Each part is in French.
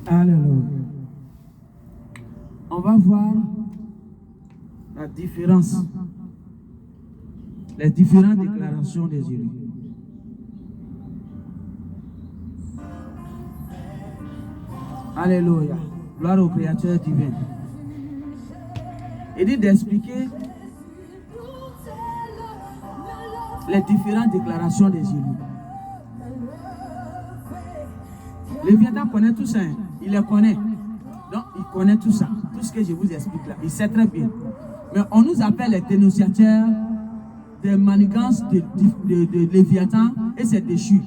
Alléluia. On va voir la différence, les différentes déclarations des élus. Alléluia. Gloire au Créateur divin. Il dit d'expliquer les différentes déclarations des élus. Léviathan connaît tout ça, hein? Il les connaît. Donc, il connaît tout ça, tout ce que je vous explique là. Il sait très bien. Mais on nous appelle les dénonciateurs des manigances de Léviathan et ses déchus.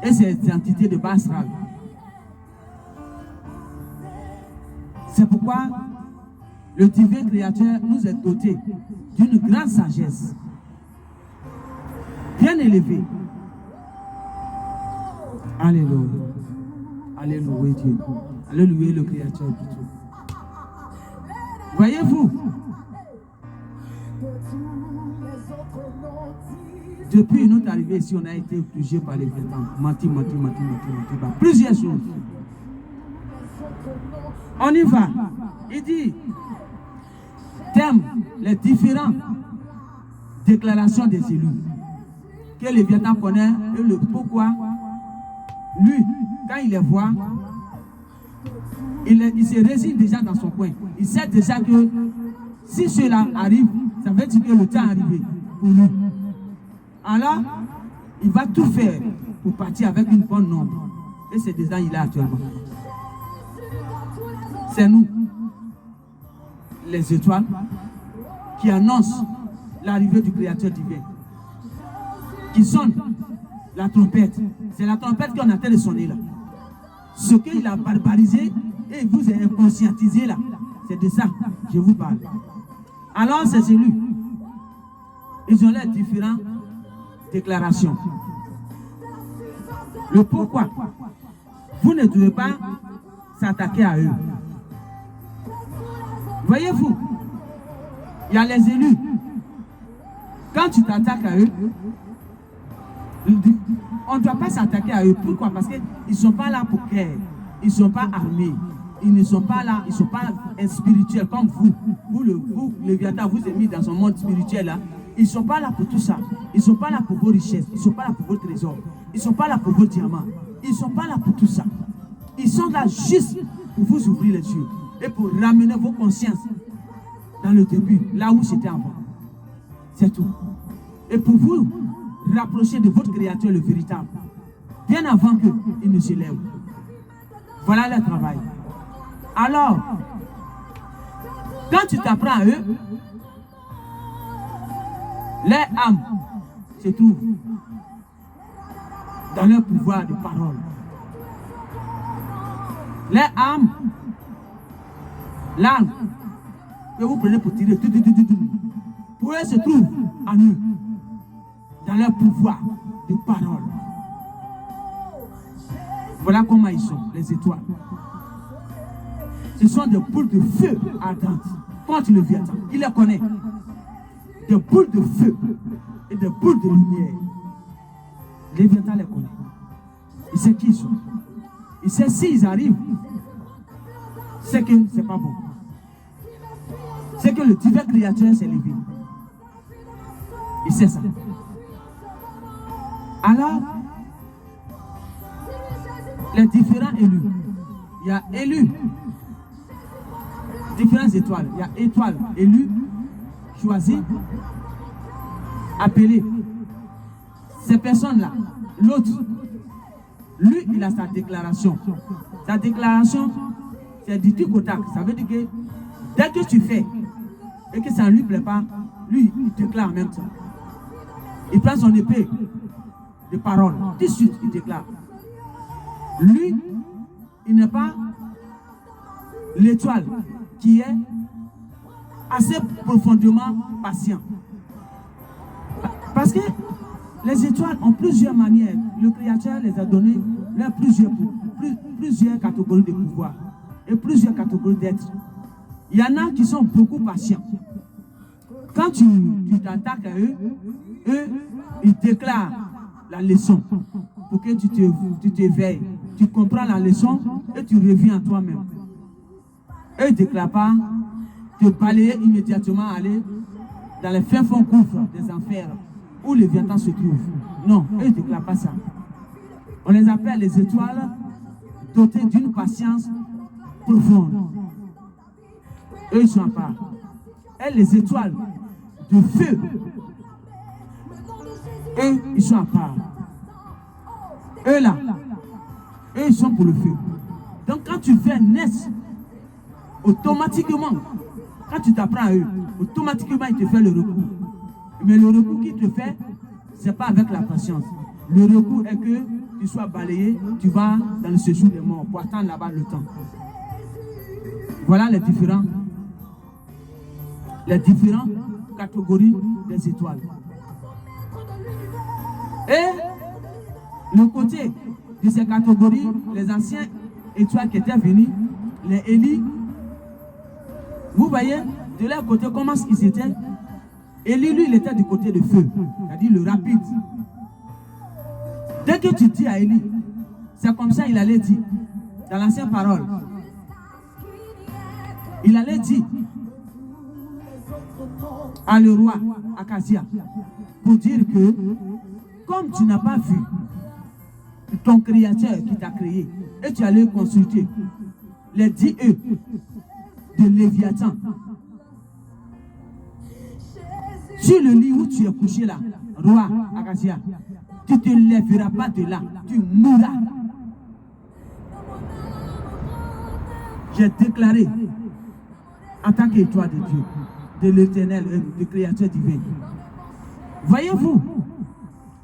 Et ses entités de bas astral. C'est pourquoi le divin créateur nous est doté d'une grande sagesse, bien élevée. Alléluia. Alléluia Dieu. Alléluia le créateur du tout. Voyez-vous, depuis notre arrivée ici, on a été obligé par les Vietnamiens. Menti. Plusieurs choses. On y va. Il dit, thème, les différentes déclarations des élus. Que les Vietnamiens connaissent et le pourquoi. Lui, quand il les voit, il se résigne déjà dans son coin. Il sait déjà que si cela arrive, ça veut dire que le temps est arrivé pour lui. Alors, il va tout faire pour partir avec une bonne nombre. Et c'est déjà il est actuellement. C'est nous, les étoiles, qui annoncent l'arrivée du Créateur divin. Qui sonne la trompette. C'est la trompette qu'on a en train de sonner là. Ce qu'il a barbarisé et vous a inconscientisé là, c'est de ça que je vous parle. Alors ces élus, ils ont les différentes déclarations. Le pourquoi, vous ne devez pas s'attaquer à eux. Voyez-vous, il y a les élus. Quand tu t'attaques à eux, on ne doit pas s'attaquer à eux. Pourquoi? Parce qu'ils ne sont pas là pour guerre. Ils ne sont pas armés. Ils ne sont pas là, ils ne sont pas spirituels comme vous. Vous, Léviathan, vous êtes mis dans un monde spirituel là. Ils ne sont pas là pour tout ça. Ils ne sont pas là pour vos richesses. Ils ne sont pas là pour vos trésors. Ils ne sont pas là pour vos diamants. Ils ne sont pas là pour tout ça. Ils sont là juste pour vous ouvrir les yeux et pour ramener vos consciences dans le début, là où c'était avant. C'est tout. Et pour vous rapprocher de votre Créateur le véritable, bien avant qu'il ne se lève. Voilà le travail. Alors, quand tu t'apprends à eux, les âmes se trouvent dans leur pouvoir de parole. Les âmes, l'âme que vous prenez pour tirer, pour eux se trouvent en eux, dans leur pouvoir de parole. Voilà comment ils sont, les étoiles. Ce sont des boules de feu ardentes contre le Vietnam. Il les connaît. Des boules de feu et des boules de lumière. Les Vietnamiens les connaissent. Il sait qui ils sont. Il sait s'ils arrivent, c'est que c'est pas bon. C'est que le divin créateur s'est levé. Il sait ça. Alors, les différents élus, il y a élus, différentes étoiles. Il y a étoiles, élus, choisis, appelés. Ces personnes-là, l'autre, lui, il a sa déclaration. Sa déclaration, c'est du tic au tac. Ça veut dire que dès que tu fais et que ça ne lui plaît pas, lui, il déclare en même temps. Il prend son épée de parole. Tout de suite, il déclare. Lui, il n'est pas l'étoile qui est assez profondément patient. Parce que les étoiles ont plusieurs manières. Le Créateur les a donné plusieurs catégories de pouvoir et plusieurs catégories d'êtres. Il y en a qui sont beaucoup patients. Quand tu t'attaques à eux, ils déclarent la leçon pour que tu t'éveilles tu comprends la leçon et tu reviens à toi-même. Eux ne déclarent pas te balayer immédiatement, aller dans les fins fonds gouffres des enfers où les Léviathan se trouvent. Non, eux ne déclarent pas ça. On les appelle les étoiles dotées d'une patience profonde. Eux, ils sont à part. Et les étoiles de feu, eux, ils sont à part. Eux là, eux, ils sont pour le feu. Donc quand tu fais naître, automatiquement, quand tu t'apprends à eux, automatiquement, ils te font le recours. Mais le recours qu'ils te fait, ce n'est pas avec la patience. Le recours est que tu sois balayé, tu vas dans le séjour des morts pour attendre là-bas le temps. Voilà les différentes catégories des étoiles. Et le côté de ces catégories, les anciens étoiles qui étaient venus, les Élie, vous voyez de leur côté comment ils étaient. Élie, lui, il était du côté de feu, c'est-à-dire le rapide. Dès que tu dis à Élie, c'est comme ça il allait dire, dans l'ancienne parole. Il allait dire à le roi Akazia, pour dire que, comme tu n'as pas vu ton créateur qui t'a créé, et tu allais consulter les 10 œufs de Léviathan, sur le lit où tu es couché là, roi Akazia, tu ne te lèveras pas de là, tu mourras. J'ai déclaré en tant qu'étoile de Dieu, de l'éternel, de créateur divin. Voyez-vous,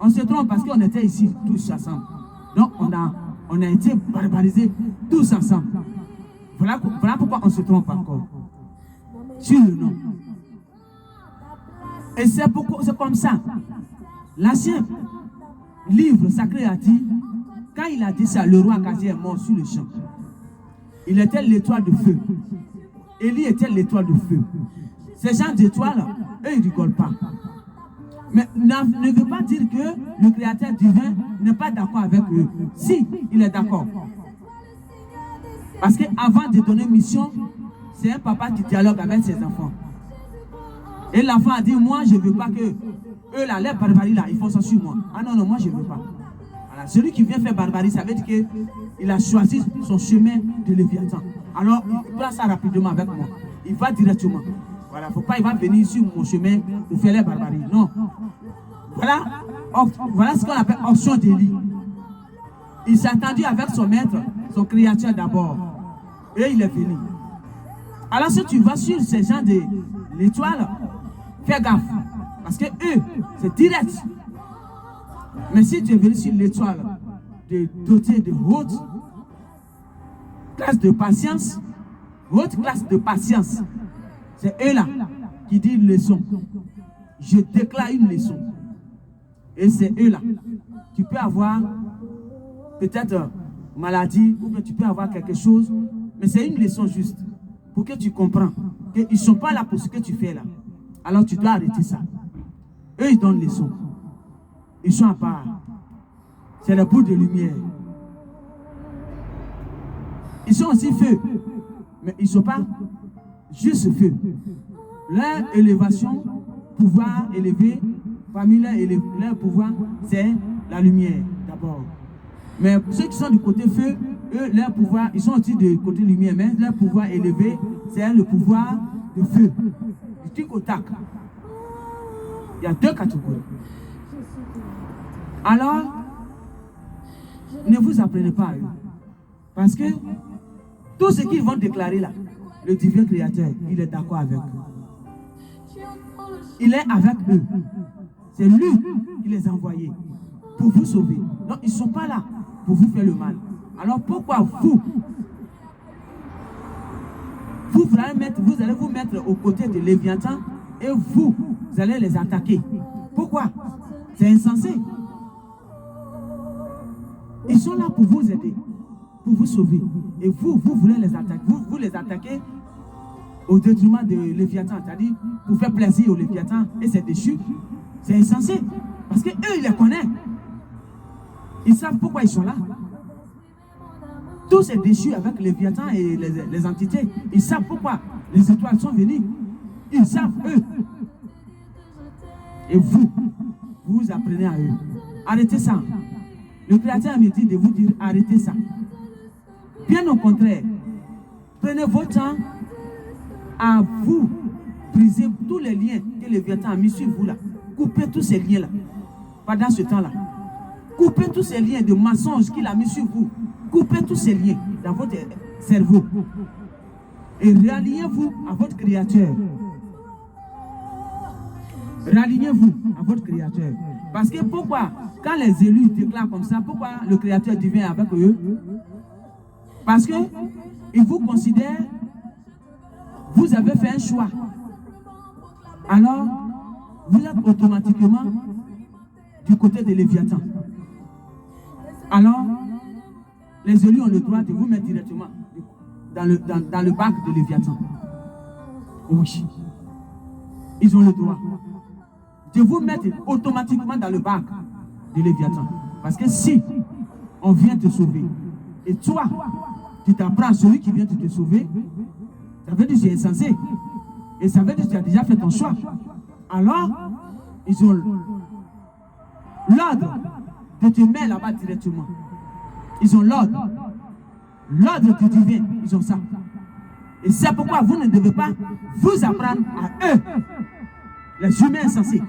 on se trompe parce qu'on était ici tous ensemble. Donc on a été barbarisés tous ensemble. Voilà pourquoi on se trompe encore. Sur le nom. Et c'est comme ça. L'ancien livre sacré a dit, quand il a dit ça, le roi Akazia est mort sur le champ. Il était l'étoile de feu. Élie était l'étoile de feu. Ces gens d'étoiles, eux, ils ne rigolent pas. Mais ne veut pas dire que le créateur divin n'est pas d'accord avec eux. Si, il est d'accord. Parce qu'avant de donner mission, c'est un papa qui dialogue avec ses enfants. Et l'enfant a dit, moi, je ne veux pas que eux, là, les barbaries, là, ils font ça sur moi. Ah non, non, moi, je ne veux pas. Voilà. Celui qui vient faire barbarie, ça veut dire qu'il a choisi son chemin de Léviathan. Alors, il prend ça rapidement avec moi. Il va directement. Voilà, il ne faut pas, il va venir sur mon chemin pour faire les barbaries. Non. Voilà ce qu'on appelle option d'Élie. Il s'est attendu avec son maître, son créateur d'abord. Et il est venu. Alors, si tu vas sur ces gens de l'étoile, fais gaffe. Parce que eux, c'est direct. Mais si tu es venu sur l'étoile, doté de haute classe de patience, c'est eux là qui disent une leçon. Je déclare une leçon. Et c'est eux là. Tu peux avoir peut-être maladie, ou bien tu peux avoir quelque chose, mais c'est une leçon juste. Pour que tu comprends qu'ils ne sont pas là pour ce que tu fais là. Alors tu dois arrêter ça. Eux, ils donnent leçon. Ils sont à part. C'est le bout de lumière. Ils sont aussi feu. Mais ils ne sont pas juste feu. Leur élévation, pouvoir élevé, parmi leur pouvoir, c'est la lumière d'abord. Mais ceux qui sont du côté feu, eux, leur pouvoir, ils sont aussi du côté lumière, mais leur pouvoir élevé, c'est le pouvoir de feu. Du tic au tac. Il y a deux catégories. Alors, ne vous apprenez pas à eux. Parce que tout ce qu'ils vont déclarer là, le divin créateur, il est d'accord avec eux. Il est avec eux. C'est lui qui les a envoyés pour vous sauver. Donc, ils ne sont pas là pour vous faire le mal. Alors, pourquoi vous allez vous mettre aux côtés de Léviathan et vous allez les attaquer? Pourquoi? C'est insensé. Ils sont là pour vous aider, pour vous sauver. Et vous voulez les attaquer. Vous les attaquez au détriment de Léviathan, c'est-à-dire pour faire plaisir au Léviathan et c'est déchu. C'est insensé. Parce qu'eux, ils les connaissent. Ils savent pourquoi ils sont là. Tout s'est déchu avec les Léviathans et les entités. Ils savent pourquoi les étoiles sont venues. Ils savent, eux. Et vous apprenez à eux. Arrêtez ça. Le Créateur me dit de vous dire, arrêtez ça. Bien au contraire, prenez votre temps à vous briser tous les liens que les Léviathans ont mis sur vous là. Coupez tous ces liens là. Pendant ce temps là. Coupez tous ces liens de mensonges qu'il a mis sur vous. Coupez tous ces liens dans votre cerveau. Et réalignez-vous à votre Créateur. Réalignez-vous à votre Créateur. Parce que pourquoi, quand les élus déclarent comme ça, pourquoi le Créateur divin est avec eux? Parce qu'ils vous considèrent, vous avez fait un choix. Alors, vous êtes automatiquement du côté des Léviathans. Alors, les élus ont le droit de vous mettre directement dans le bac de Léviathan. Oui. Ils ont le droit de vous mettre automatiquement dans le bac de Léviathan. Parce que si on vient te sauver, et toi, tu t'apprends à celui qui vient te sauver, ça veut dire que tu es insensé. Et ça veut dire que tu as déjà fait ton choix. Alors, ils ont l'ordre de te mettre là-bas directement. Ils ont l'ordre. L'ordre du divin, ils ont ça. Et c'est pourquoi vous ne devez pas vous apprendre à eux, les humains insensés.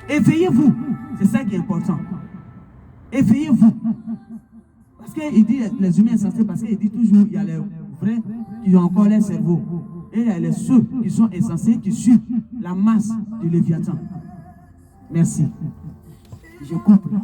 Éveillez-vous. C'est ça qui est important. Éveillez-vous. Parce qu'il dit les humains insensés, parce qu'il dit toujours il y a les vrais qui ont encore leur cerveau. Et il y a les ceux qui sont insensés, qui suivent la masse de Léviathan. Merci. Je coupe là.